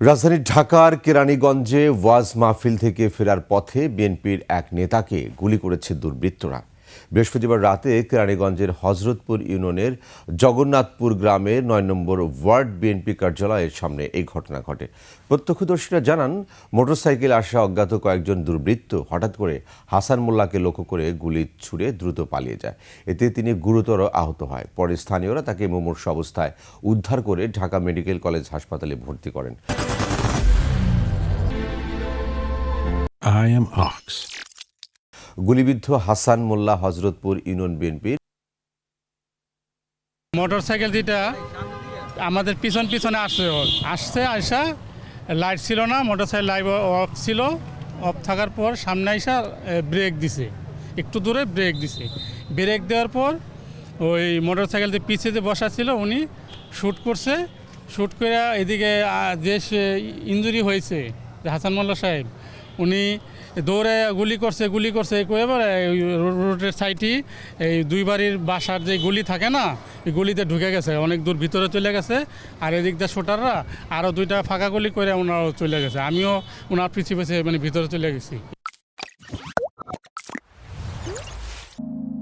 রাজধানী ঢাকার কেরানীগঞ্জে ওয়াজ মাহফিল থেকে ফেরার পথে বিএনপির এক নেতাকে গুলি করেছে দুর্বৃত্তরা। বৃহস্পতিবার রাতে কেরানীগঞ্জের হযরতপুর ইউনিয়নের জগন্নাথপুর গ্রামের ৯ নম্বর ওয়ার্ড বিএনপি কার্যালয়ের সামনে এই ঘটনা ঘটে। প্রত্যক্ষদর্শীরা জানান, মোটরসাইকেলে আসা অজ্ঞাত কয়েকজন দুর্বৃত্ত হঠাৎ করে হাসান মোল্লাকে লক্ষ্য করে গুলি ছুড়ে দ্রুত পালিয়ে যায়। এতে তিনি গুরুতর আহত হয়। পরে স্থানীয়রা তাকে মুমূর্ষু অবস্থায় উদ্ধার করে ঢাকা মেডিকেল কলেজ হাসপাতালে ভর্তি করেন। I am Ox. গুলিবিদ্ধ হাসান মোল্লা হযরতপুর ইউনিয়ন বিএনপির। মোটরসাইকেল যেটা আমাদের পিছনে আসছে আইসা লাইট ছিল না, মোটরসাইকেল লাইট অফ ছিল। অফ থাকার পর সামনে আইসা ব্রেক দিছে, একটু দূরে ব্রেক দিছে। ব্রেক দেওয়ার পর ওই মোটরসাইকেল যে পিছে যে বসা ছিল উনি শ্যুট করছে। শ্যুট করে এদিকে যে ইনজুরি হয়েছে যে হাসান মোল্লা সাহেব, উনি দৌড়ে গুলি করছে এবার রোডের সাইডে এই দুই বাড়ির বাসার যে গুলি থাকে না, এই গুলিতে ঢুকে গেছে, অনেক দূর ভিতরে চলে গেছে। আর এদিক দিয়ে শোটাররা আরও দুইটা ফাঁকা গুলি করে ওনারাও চলে গেছে। আমিও ওনার পিছিয়ে ভিতরে চলে গেছি।